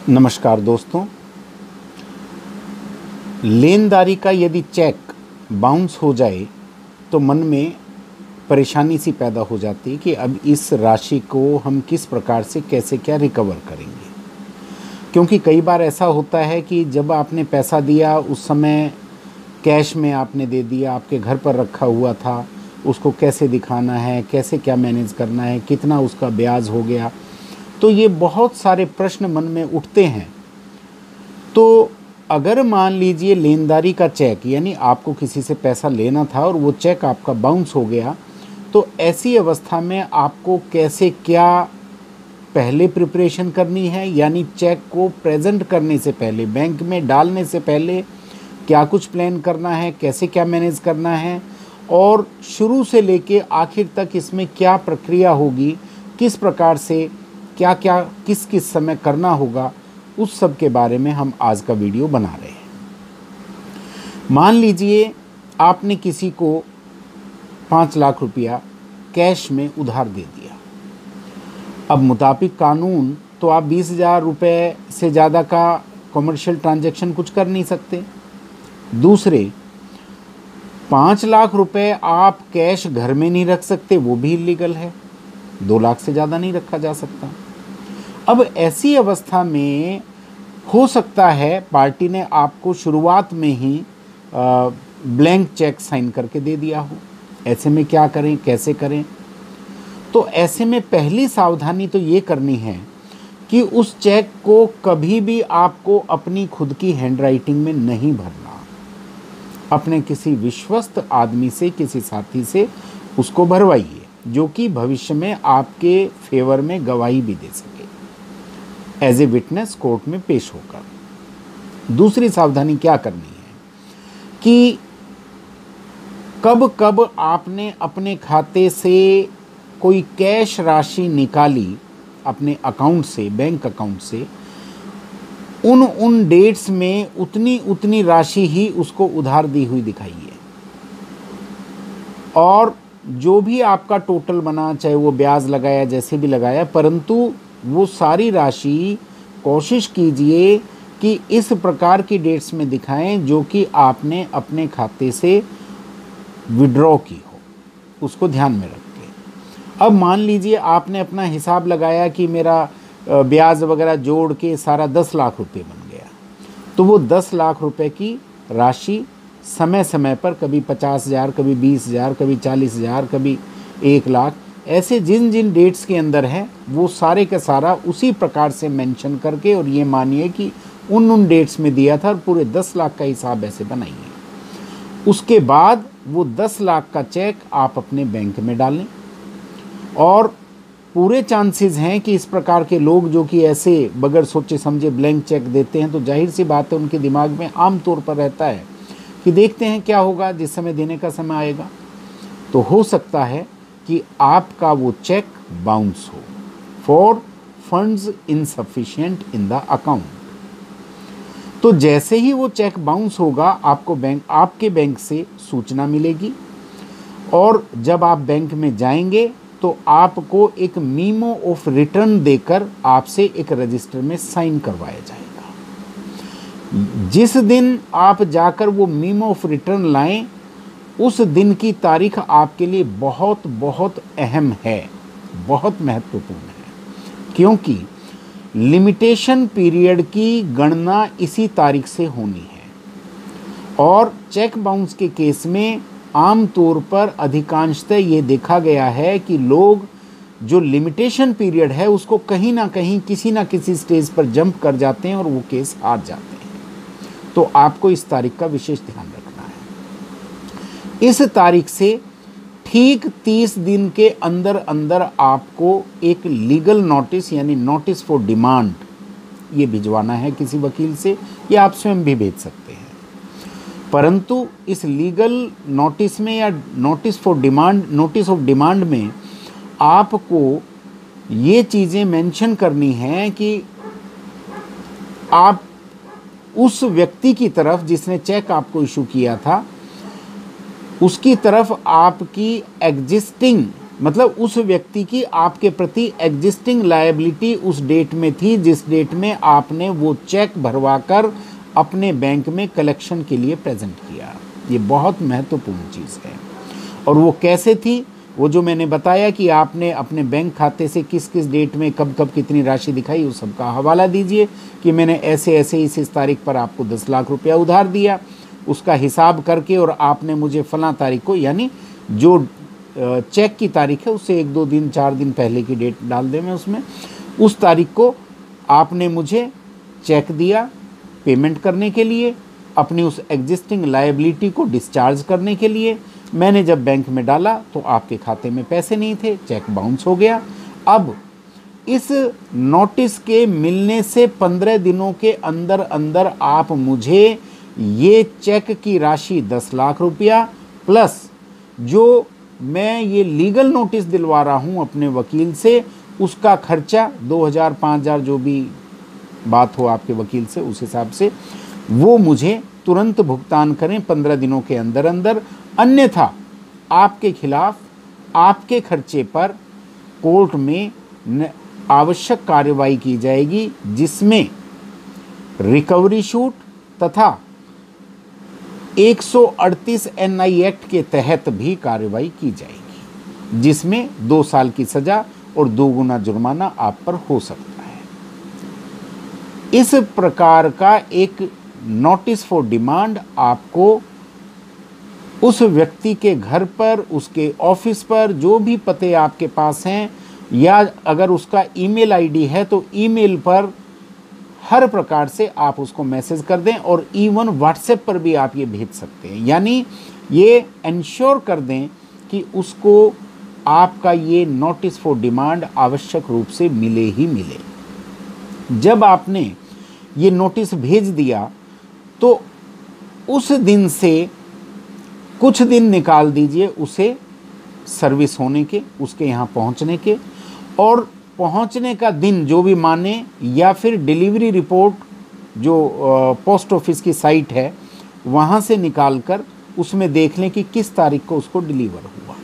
नमस्कार दोस्तों। लेनदारी का यदि चेक बाउंस हो जाए तो मन में परेशानी सी पैदा हो जाती है कि अब इस राशि को हम किस प्रकार से कैसे क्या रिकवर करेंगे। क्योंकि कई बार ऐसा होता है कि जब आपने पैसा दिया उस समय कैश में आपने दे दिया, आपके घर पर रखा हुआ था, उसको कैसे दिखाना है, कैसे क्या मैनेज करना है, कितना उसका ब्याज हो गया, तो ये बहुत सारे प्रश्न मन में उठते हैं। तो अगर मान लीजिए लेनदारी का चेक यानी आपको किसी से पैसा लेना था और वो चेक आपका बाउंस हो गया, तो ऐसी अवस्था में आपको कैसे क्या पहले प्रिपरेशन करनी है, यानी चेक को प्रेजेंट करने से पहले, बैंक में डालने से पहले क्या कुछ प्लान करना है, कैसे क्या मैनेज करना है, और शुरू से लेके आखिर तक इसमें क्या प्रक्रिया होगी, किस प्रकार से क्या क्या किस किस समय करना होगा, उस सब के बारे में हम आज का वीडियो बना रहे हैं। मान लीजिए आपने किसी को 5 लाख रुपया कैश में उधार दे दिया। अब मुताबिक कानून तो आप 20,000 रुपये से ज़्यादा का कमर्शियल ट्रांजैक्शन कुछ कर नहीं सकते। दूसरे 5 लाख रुपए आप कैश घर में नहीं रख सकते, वो भी इलीगल है। 2 लाख से ज़्यादा नहीं रखा जा सकता। अब ऐसी अवस्था में हो सकता है पार्टी ने आपको शुरुआत में ही ब्लैंक चेक साइन करके दे दिया हो। ऐसे में क्या करें, कैसे करें? तो ऐसे में पहली सावधानी तो ये करनी है कि उस चेक को कभी भी आपको अपनी खुद की हैंडराइटिंग में नहीं भरना। अपने किसी विश्वस्त आदमी से, किसी साथी से उसको भरवाइए जो कि भविष्य में आपके फेवर में गवाही भी दे सके, एज ए विटनेस कोर्ट में पेश होकर। दूसरी सावधानी क्या करनी है कि कब कब आपने अपने खाते से कोई कैश राशि निकाली अपने अकाउंट से, बैंक अकाउंट से, उन डेट्स में उतनी राशि ही उसको उधार दी हुई दिखाइए। और जो भी आपका टोटल बना, चाहे वो ब्याज लगाया जैसे भी लगाया, परंतु वो सारी राशि कोशिश कीजिए कि इस प्रकार की डेट्स में दिखाएं जो कि आपने अपने खाते से विड्रॉ की हो, उसको ध्यान में रख के। अब मान लीजिए आपने अपना हिसाब लगाया कि मेरा ब्याज वगैरह जोड़ के सारा 10 लाख रुपए बन गया, तो वो 10 लाख रुपए की राशि समय समय पर कभी 50,000, कभी 20,000, कभी 40,000, कभी 1 लाख, ऐसे जिन जिन डेट्स के अंदर है वो सारे का सारा उसी प्रकार से मेंशन करके, और ये मानिए कि उन डेट्स में दिया था, और पूरे 10 लाख का हिसाब ऐसे बनाइए। उसके बाद वो 10 लाख का चेक आप अपने बैंक में डालें। और पूरे चांसेस हैं कि इस प्रकार के लोग जो कि ऐसे बगैर सोचे समझे ब्लैंक चेक देते हैं, तो जाहिर सी बात है उनके दिमाग में आम तौर पर रहता है कि देखते हैं क्या होगा जिस समय देने का समय आएगा। तो हो सकता है कि आपका वो चेक बाउंस हो for funds insufficient in the account. तो जैसे ही वो चेक बाउंस होगा आपके बैंक से सूचना मिलेगी, और जब आप बैंक में जाएंगे तो आपको एक मीमो ऑफ रिटर्न देकर आपसे एक रजिस्टर में साइन करवाया जाएगा। जिस दिन आप जाकर वो मीमो ऑफ रिटर्न लाएं, उस दिन की तारीख आपके लिए बहुत बहुत अहम है, बहुत महत्वपूर्ण है, क्योंकि लिमिटेशन पीरियड की गणना इसी तारीख से होनी है। और चेक बाउंस के केस में आम तौर पर अधिकांशतः ये देखा गया है कि लोग जो लिमिटेशन पीरियड है उसको कहीं ना कहीं किसी ना किसी स्टेज पर जंप कर जाते हैं और वो केस हार जाते हैं। तो आपको इस तारीख का विशेष ध्यान रखना है। इस तारीख से ठीक 30 दिन के अंदर अंदर आपको एक लीगल नोटिस यानी नोटिस फॉर डिमांड ये भिजवाना है किसी वकील से, या आप स्वयं भी भेज सकते हैं। परंतु इस लीगल नोटिस में या नोटिस ऑफ डिमांड में आपको ये चीज़ें मेंशन करनी हैं कि आप उस व्यक्ति की तरफ जिसने चेक आपको इशू किया था, उसकी तरफ आपकी एग्जिस्टिंग मतलब उस व्यक्ति की आपके प्रति एग्जिस्टिंग लायबिलिटी उस डेट में थी जिस डेट में आपने वो चेक भरवाकर अपने बैंक में कलेक्शन के लिए प्रेजेंट किया। ये बहुत महत्वपूर्ण चीज़ है। और वो कैसे थी, वो जो मैंने बताया कि आपने अपने बैंक खाते से किस किस डेट में कब कब कितनी राशि दिखाई, उस सब का हवाला दीजिए कि मैंने ऐसे ऐसे इस तारीख पर आपको 10 लाख रुपया उधार दिया, उसका हिसाब करके और आपने मुझे फलां तारीख को, यानी जो चेक की तारीख है उससे 1-2 दिन 4 दिन पहले की डेट डाल दें मैं उसमें, उस तारीख को आपने मुझे चेक दिया पेमेंट करने के लिए, अपनी उस एग्जिस्टिंग लायबिलिटी को डिस्चार्ज करने के लिए। मैंने जब बैंक में डाला तो आपके खाते में पैसे नहीं थे, चेक बाउंस हो गया। अब इस नोटिस के मिलने से 15 दिनों के अंदर अंदर आप मुझे ये चेक की राशि 10 लाख रुपया प्लस जो मैं ये लीगल नोटिस दिलवा रहा हूँ अपने वकील से, उसका खर्चा 2000 5000 जो भी बात हो आपके वकील से उस हिसाब से वो मुझे तुरंत भुगतान करें 15 दिनों के अंदर अंदर, अन्यथा आपके खिलाफ आपके खर्चे पर कोर्ट में आवश्यक कार्रवाई की जाएगी, जिसमें रिकवरी शूट तथा 138 NI एक्ट के तहत भी कार्रवाई की जाएगी, जिसमें 2 साल की सजा और 2 गुना जुर्माना आप पर हो सकता है। इस प्रकार का एक नोटिस फॉर डिमांड आपको उस व्यक्ति के घर पर, उसके ऑफिस पर, जो भी पते आपके पास हैं, या अगर उसका ईमेल आईडी है तो ईमेल पर हर प्रकार से आप उसको मैसेज कर दें, और इवन व्हाट्सएप पर भी आप ये भेज सकते हैं। यानी ये इंश्योर कर दें कि उसको आपका ये नोटिस फॉर डिमांड आवश्यक रूप से मिले ही मिले। जब आपने ये नोटिस भेज दिया तो उस दिन से कुछ दिन निकाल दीजिए उसे सर्विस होने के, उसके यहाँ पहुँचने के, और पहुँचने का दिन जो भी माने, या फिर डिलीवरी रिपोर्ट जो पोस्ट ऑफिस की साइट है वहाँ से निकाल कर उसमें देख लें कि किस तारीख को उसको डिलीवर हुआ।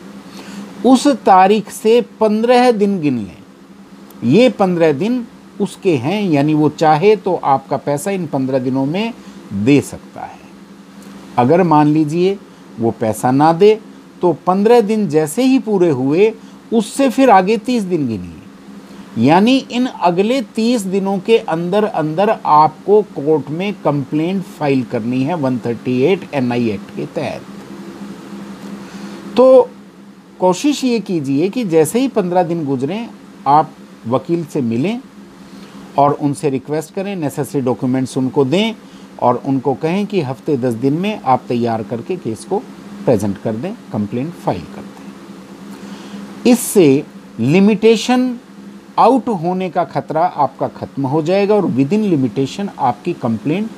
उस तारीख से 15 दिन गिन लें। ये 15 दिन उसके हैं, यानी वो चाहे तो आपका पैसा इन 15 दिनों में दे सकता है। अगर मान लीजिए वो पैसा ना दे तो 15 दिन जैसे ही पूरे हुए उससे फिर आगे 30 दिन गिनिए, यानी इन अगले 30 दिनों के अंदर अंदर आपको कोर्ट में कंप्लेंट फाइल करनी है 138 NI एक्ट के तहत। तो कोशिश ये कीजिए कि जैसे ही 15 दिन गुजरें आप वकील से मिलें और उनसे रिक्वेस्ट करें, नेसेसरी डॉक्यूमेंट्स उनको दें और उनको कहें कि हफ्ते 10 दिन में आप तैयार करके केस को प्रेजेंट कर दें, कंप्लेंट फाइल कर दें। इससे लिमिटेशन आउट होने का खतरा आपका खत्म हो जाएगा और विद इन लिमिटेशन आपकी कंप्लेंट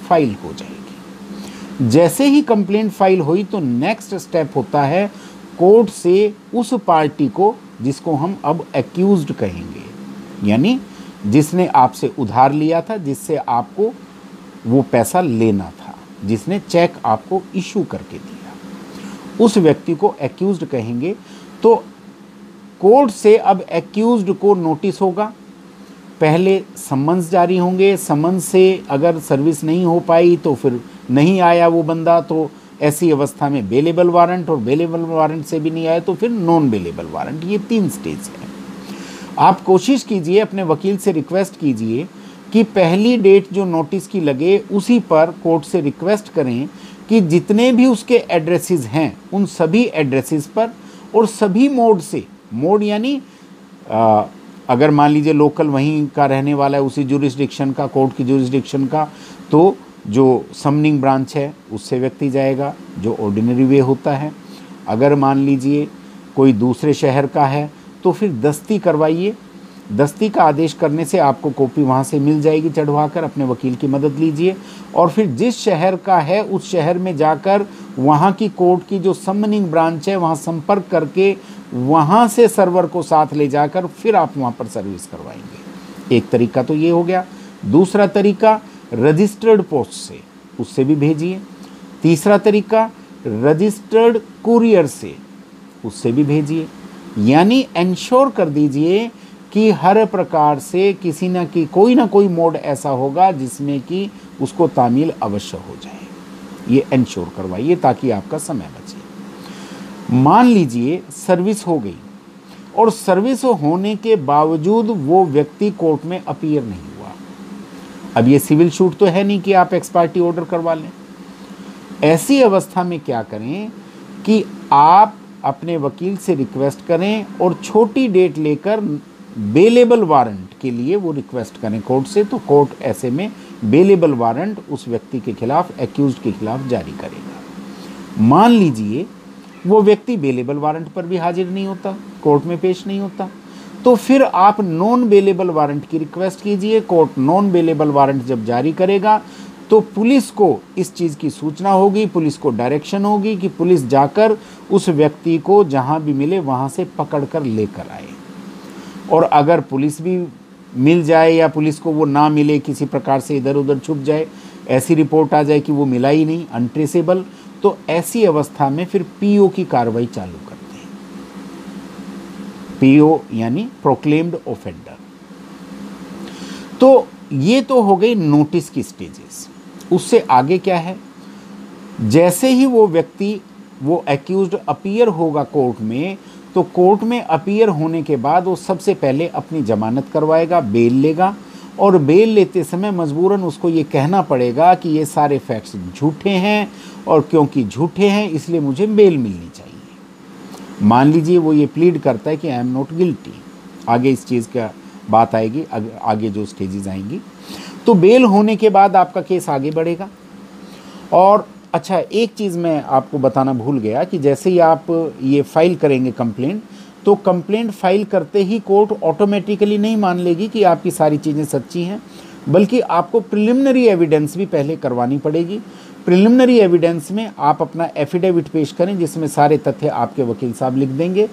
फाइल हो जाएगी। जैसे ही कंप्लेंट फाइल हुई तो नेक्स्ट स्टेप होता है कोर्ट से उस पार्टी को, जिसको हम अब एक्यूज्ड कहेंगे, यानी जिसने आपसे उधार लिया था, जिससे आपको वो पैसा लेना था, जिसने चेक आपको इशू करके दिया, उस व्यक्ति को एक्यूज्ड कहेंगे। तो कोर्ट से अब एक्यूज्ड को नोटिस होगा, पहले समन्स जारी होंगे, समन्स से अगर सर्विस नहीं हो पाई तो फिर नहीं आया वो बंदा, तो ऐसी अवस्था में बेलेबल वारंट, और बेलेबल वारंट से भी नहीं आया तो फिर नॉन बेलेबल वारंट। ये 3 स्टेज है। आप कोशिश कीजिए, अपने वकील से रिक्वेस्ट कीजिए कि पहली डेट जो नोटिस की लगे उसी पर कोर्ट से रिक्वेस्ट करें कि जितने भी उसके एड्रेसेस हैं उन सभी एड्रेसेस पर और सभी मोड से, मोड यानी अगर मान लीजिए लोकल वहीं का रहने वाला है, उसी जुरिस्डिक्शन का, कोर्ट की जुरिस्डिक्शन का, तो जो समनिंग ब्रांच है उससे व्यक्ति जाएगा जो ऑर्डिनरी वे होता है। अगर मान लीजिए कोई दूसरे शहर का है तो फिर दस्ती करवाइए। दस्ती का आदेश करने से आपको कॉपी वहाँ से मिल जाएगी चढ़वाकर, अपने वकील की मदद लीजिए और फिर जिस शहर का है उस शहर में जाकर वहाँ की कोर्ट की जो समनिंग ब्रांच है वहाँ संपर्क करके वहाँ से सर्वर को साथ ले जाकर फिर आप वहाँ पर सर्विस करवाएंगे। एक तरीका तो ये हो गया। दूसरा तरीका रजिस्टर्ड पोस्ट से, उससे भी भेजिए। तीसरा तरीका रजिस्टर्ड कुरियर से, उससे भी भेजिए। यानी इंश्योर कर दीजिए कि हर प्रकार से किसी न कि कोई ना कोई मोड ऐसा होगा जिसमें कि उसको तामील अवश्य हो जाए, ये इंश्योर करवाइए ताकि आपका समय बचे। मान लीजिए सर्विस हो गई और सर्विस होने के बावजूद वो व्यक्ति कोर्ट में अपीयर नहीं हुआ। अब ये सिविल शूट तो है नहीं कि आप एक्स पार्टी ऑर्डर करवा लें। ऐसी अवस्था में क्या करें कि आप अपने वकील से रिक्वेस्ट करें और छोटी डेट लेकर बेलेबल वारंट के लिए वो रिक्वेस्ट करें कोर्ट से, तो कोर्ट ऐसे में बेलेबल वारंट उस व्यक्ति के खिलाफ, एक्यूज्ड के खिलाफ जारी करेगा। मान लीजिए वो व्यक्ति बेलेबल वारंट पर भी हाजिर नहीं होता, कोर्ट में पेश नहीं होता, तो फिर आप नॉन बेलेबल वारंट की रिक्वेस्ट कीजिए। कोर्ट नॉन बेलेबल वारंट जब जारी करेगा तो पुलिस को इस चीज़ की सूचना होगी, पुलिस को डायरेक्शन होगी कि पुलिस जाकर उस व्यक्ति को जहां भी मिले वहां से पकड़ कर लेकर आए। और अगर पुलिस भी मिल जाए या पुलिस को वो ना मिले, किसी प्रकार से इधर उधर छुप जाए, ऐसी रिपोर्ट आ जाए कि वो मिला ही नहीं, अनट्रेसेबल, तो ऐसी अवस्था में फिर पीओ की कार्रवाई चालू करते हैं। पीओ यानी प्रोक्लेम्ड ऑफेंडर। तो ये तो हो गई नोटिस की स्टेजेस। उससे आगे क्या है, जैसे ही वो व्यक्ति, वो एक्यूज्ड अपीयर होगा कोर्ट में, तो कोर्ट में अपीयर होने के बाद वो सबसे पहले अपनी जमानत करवाएगा, बेल लेगा, और बेल लेते समय मजबूरन उसको ये कहना पड़ेगा कि ये सारे फैक्ट्स झूठे हैं और क्योंकि झूठे हैं इसलिए मुझे बेल मिलनी चाहिए। मान लीजिए वो ये प्लीड करता है कि आई एम नॉट गिल्टी, आगे इस चीज़ का बात आएगी, आगे जो स्टेजेस आएंगी। तो बेल होने के बाद आपका केस आगे बढ़ेगा। और अच्छा, एक चीज़ मैं आपको बताना भूल गया कि जैसे ही आप ये फाइल करेंगे कंप्लेंट, तो कंप्लेंट फाइल करते ही कोर्ट ऑटोमेटिकली नहीं मान लेगी कि आपकी सारी चीज़ें सच्ची हैं, बल्कि आपको प्रिलिमिनरी एविडेंस भी पहले करवानी पड़ेगी। प्रिलिमिनरी एविडेंस में आप अपना एफिडेविट पेश करें जिसमें सारे तथ्य आपके वकील साहब लिख देंगे,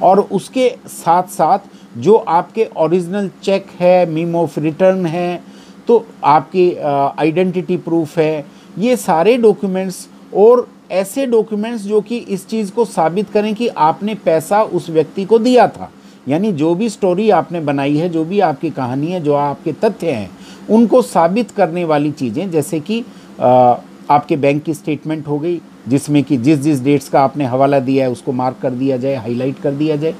और उसके साथ साथ जो आपके ओरिजिनल चेक है, मीम ऑफ रिटर्न है, तो आपकी आइडेंटिटी प्रूफ है, ये सारे डॉक्यूमेंट्स और ऐसे डॉक्यूमेंट्स जो कि इस चीज़ को साबित करें कि आपने पैसा उस व्यक्ति को दिया था, यानी जो भी स्टोरी आपने बनाई है, जो भी आपकी कहानी है, जो आपके तथ्य हैं, उनको साबित करने वाली चीज़ें, जैसे कि आपके बैंक की स्टेटमेंट हो गई जिसमें कि जिस जिस डेट्स का आपने हवाला दिया है उसको मार्क कर दिया जाए, हाईलाइट कर दिया जाए।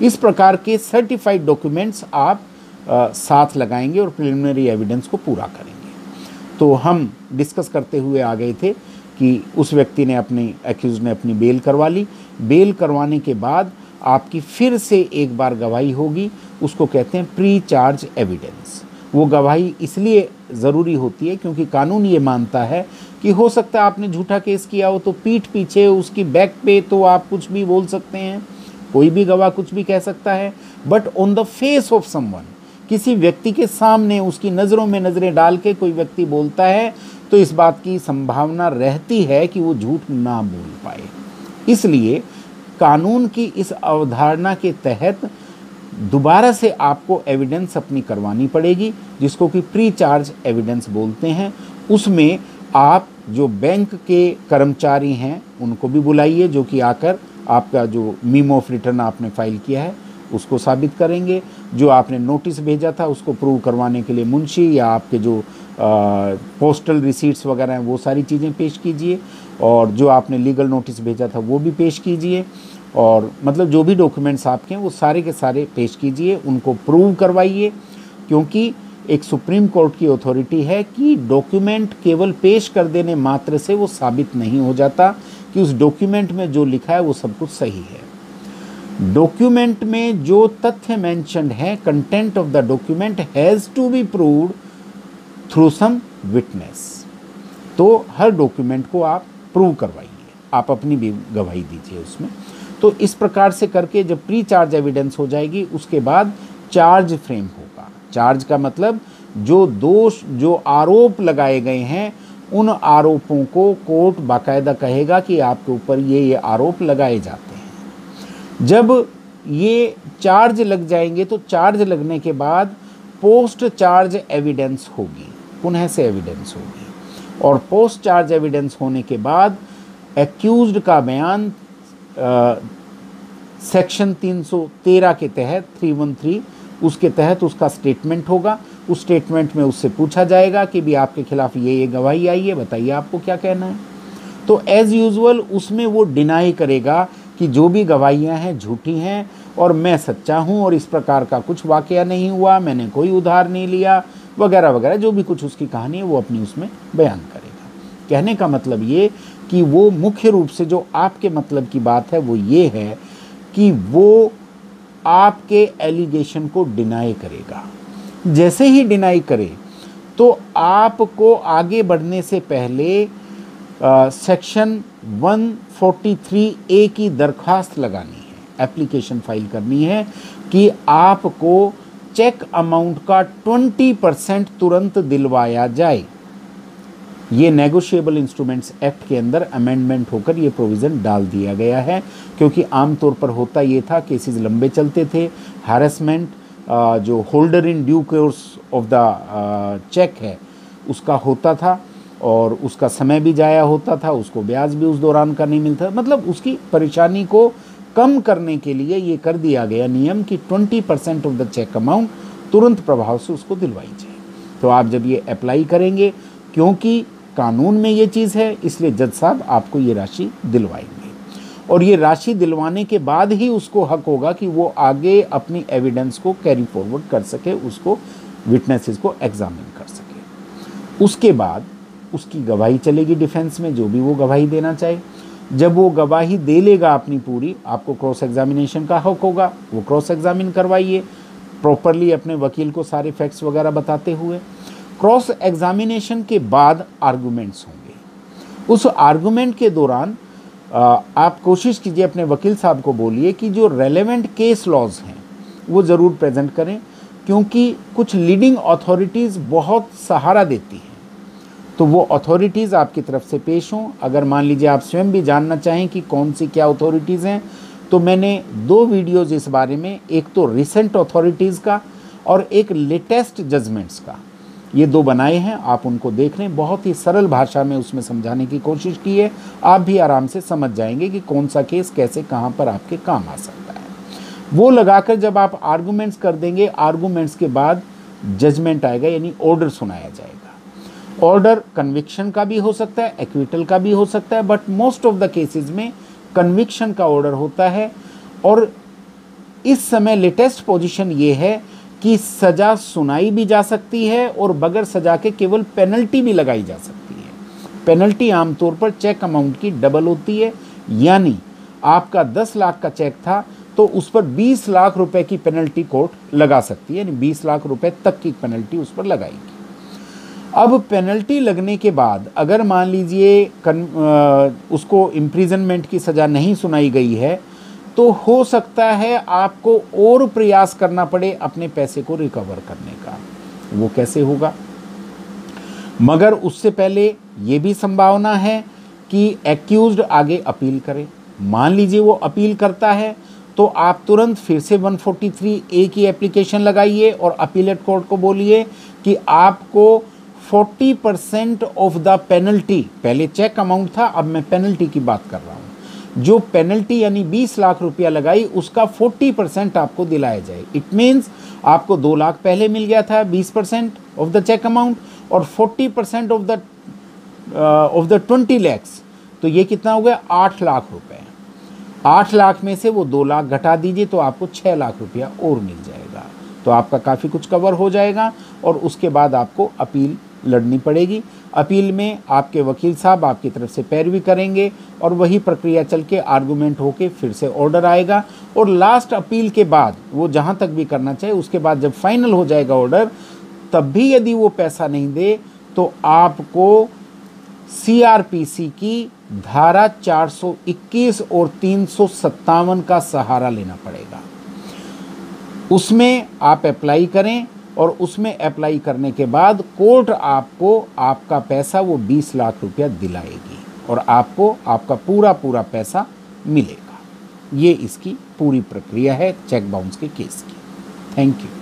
इस प्रकार के सर्टिफाइड डॉक्यूमेंट्स आप साथ लगाएंगे और प्रिलिमिनरी एविडेंस को पूरा करेंगे। तो हम डिस्कस करते हुए आ गए थे कि उस व्यक्ति ने एक्यूज ने अपनी बेल करवा ली। बेल करवाने के बाद आपकी फिर से एक बार गवाही होगी, उसको कहते हैं प्री चार्ज एविडेंस। वो गवाही इसलिए ज़रूरी होती है क्योंकि कानून ये मानता है कि हो सकता है आपने झूठा केस किया हो, तो पीठ पीछे उसकी बैक पे तो आप कुछ भी बोल सकते हैं, कोई भी गवाह कुछ भी कह सकता है, but on the face of someone, किसी व्यक्ति के सामने उसकी नज़रों में नज़रें डाल के कोई व्यक्ति बोलता है तो इस बात की संभावना रहती है कि वो झूठ ना बोल पाए। इसलिए कानून की इस अवधारणा के तहत दोबारा से आपको एविडेंस अपनी करवानी पड़ेगी, जिसको कि प्री चार्ज एविडेंस बोलते हैं। उसमें आप जो बैंक के कर्मचारी हैं उनको भी बुलाइए, जो कि आकर आपका जो मीम ऑफ रिटर्न आपने फाइल किया है उसको साबित करेंगे। जो आपने नोटिस भेजा था उसको प्रूव करवाने के लिए मुंशी या आपके जो पोस्टल रिसीट्स वगैरह हैं वो सारी चीज़ें पेश कीजिए, और जो आपने लीगल नोटिस भेजा था वो भी पेश कीजिए, और मतलब जो भी डॉक्यूमेंट्स आपके हैं वो सारे के सारे पेश कीजिए, उनको प्रूव करवाइए। क्योंकि एक सुप्रीम कोर्ट की अथॉरिटी है कि डॉक्यूमेंट केवल पेश कर देने मात्र से वो साबित नहीं हो जाता कि उस डॉक्यूमेंट में जो लिखा है वो सब कुछ सही है। डॉक्यूमेंट में जो तथ्य मेंशन्ड है, content of the document has to be proved through some witness. तो हर डॉक्यूमेंट को आप प्रूव करवाइए, आप अपनी भी गवाही दीजिए उसमें। तो इस प्रकार से करके जब प्री चार्ज एविडेंस हो जाएगी, उसके बाद चार्ज फ्रेम होगा। चार्ज का मतलब जो दोष, जो आरोप लगाए गए हैं, उन आरोपों को कोर्ट बाकायदा कहेगा कि आपके ऊपर ये आरोप लगाए जाते हैं। जब ये चार्ज लग जाएंगे तो चार्ज लगने के बाद पोस्ट चार्ज एविडेंस होगी, पुनः से एविडेंस होगी, और पोस्ट चार्ज एविडेंस होने के बाद एक्यूज्ड का बयान सेक्शन 313 के तहत 313 उसके तहत उसका स्टेटमेंट होगा। उस स्टेटमेंट में उससे पूछा जाएगा कि भी आपके खिलाफ ये गवाही आई है, बताइए आपको क्या कहना है। तो एज़ यूजुअल उसमें वो डिनाई करेगा कि जो भी गवाहियाँ हैं झूठी हैं और मैं सच्चा हूँ और इस प्रकार का कुछ वाकया नहीं हुआ, मैंने कोई उधार नहीं लिया वगैरह वगैरह, जो भी कुछ उसकी कहानी है वो अपनी उसमें बयान करेगा। कहने का मतलब ये कि वो मुख्य रूप से जो आपके मतलब की बात है वो ये है कि वो आपके एलिगेशन को डिनाई करेगा। जैसे ही डिनाई करे तो आपको आगे बढ़ने से पहले सेक्शन 143A की दरख्वास्त लगानी है, एप्लीकेशन फाइल करनी है कि आपको चेक अमाउंट का 20% तुरंत दिलवाया जाए। ये नेगोशिएबल इंस्ट्रूमेंट्स एक्ट के अंदर अमेंडमेंट होकर ये प्रोविज़न डाल दिया गया है, क्योंकि आमतौर पर होता ये था, केसेस लंबे चलते थे, हैरेसमेंट जो holder in due course of the cheque है उसका होता था और उसका समय भी जाया होता था, उसको ब्याज भी उस दौरान का नहीं मिलता, मतलब उसकी परेशानी को कम करने के लिए ये कर दिया गया नियम कि 20% ऑफ द चेक अमाउंट तुरंत प्रभाव से उसको दिलवाई जाए। तो आप जब ये अप्लाई करेंगे, क्योंकि कानून में ये चीज़ है, इसलिए जज साहब आपको ये राशि दिलवाएंगे और ये राशि दिलवाने के बाद ही उसको हक होगा कि वो आगे अपनी एविडेंस को कैरी फॉरवर्ड कर सके, उसको विटनेसेस को एग्जामिन कर सके। उसके बाद उसकी गवाही चलेगी डिफेंस में, जो भी वो गवाही देना चाहे। जब वो गवाही दे लेगा अपनी पूरी, आपको क्रॉस एग्जामिनेशन का हक होगा, वो क्रॉस एग्जामिन करवाइए प्रॉपरली अपने वकील को सारे फैक्ट्स वगैरह बताते हुए। क्रॉस एग्जामिनेशन के बाद आर्गूमेंट्स होंगे। उस आर्गूमेंट के दौरान आप कोशिश कीजिए, अपने वकील साहब को बोलिए कि जो रेलेवेंट केस लॉज हैं वो ज़रूर प्रेजेंट करें, क्योंकि कुछ लीडिंग अथॉरिटीज़ बहुत सहारा देती हैं, तो वो अथॉरिटीज़ आपकी तरफ से पेश हों। अगर मान लीजिए आप स्वयं भी जानना चाहें कि कौन सी क्या अथॉरिटीज़ हैं, तो मैंने 2 वीडियोज़ इस बारे में, एक तो रिसेंट अथॉरिटीज़ का और एक लेटेस्ट जजमेंट्स का, ये 2 बनाए हैं, आप उनको देख लें। बहुत ही सरल भाषा में उसमें समझाने की कोशिश की है, आप भी आराम से समझ जाएंगे कि कौन सा केस कैसे कहाँ पर आपके काम आ सकता है। वो लगाकर जब आप आर्गूमेंट्स कर देंगे, आर्गूमेंट्स के बाद जजमेंट आएगा, यानी ऑर्डर सुनाया जाएगा। ऑर्डर कन्विक्शन का भी हो सकता है, एक्विटल का भी हो सकता है, but most of the cases में कन्विक्शन का ऑर्डर होता है। और इस समय लेटेस्ट पोजीशन ये है कि सज़ा सुनाई भी जा सकती है और बगैर सज़ा के केवल पेनल्टी भी लगाई जा सकती है। पेनल्टी आमतौर पर चेक अमाउंट की डबल होती है, यानी आपका 10 लाख का चेक था तो उस पर 20 लाख रुपए की पेनल्टी कोर्ट लगा सकती है, यानी 20 लाख रुपए तक की पेनल्टी उस पर लगाएगी। अब पेनल्टी लगने के बाद अगर मान लीजिए उसको इम्प्रिजनमेंट की सज़ा नहीं सुनाई गई है, तो हो सकता है आपको और प्रयास करना पड़े अपने पैसे को रिकवर करने का। वो कैसे होगा? मगर उससे पहले ये भी संभावना है कि एक्यूज्ड आगे अपील करे। मान लीजिए वो अपील करता है तो आप तुरंत फिर से 143A की एप्लीकेशन लगाइए और अपीलेट कोर्ट को बोलिए कि आपको 40% ऑफ द पेनल्टी, पहले चेक अमाउंट था, अब मैं पेनल्टी की बात कर रहा हूँ, जो पेनल्टी यानी 20 लाख रुपया लगाई उसका 40% आपको दिलाया जाए। इट मीन्स आपको 2 लाख पहले मिल गया था 20% ऑफ द चेक अमाउंट और 40% ऑफ द 20 लैक्स, तो ये कितना हो गया? 8 लाख रुपए। 8 लाख में से वो 2 लाख घटा दीजिए तो आपको 6 लाख रुपया और मिल जाएगा, तो आपका काफ़ी कुछ कवर हो जाएगा। और उसके बाद आपको अपील लड़नी पड़ेगी। अपील में आपके वकील साहब आपकी तरफ से पैरवी करेंगे और वही प्रक्रिया चल के आर्गूमेंट होके फिर से ऑर्डर आएगा। और लास्ट अपील के बाद वो जहाँ तक भी करना चाहिए, उसके बाद जब फाइनल हो जाएगा ऑर्डर, तब भी यदि वो पैसा नहीं दे तो आपको CRPC की धारा 421 और 357 का सहारा लेना पड़ेगा। उसमें आप अप्लाई करें और उसमें अप्लाई करने के बाद कोर्ट आपको आपका पैसा वो 20 लाख रुपया दिलाएगी और आपको आपका पूरा पैसा मिलेगा। ये इसकी पूरी प्रक्रिया है चेक बाउंस के केस की। Thank you.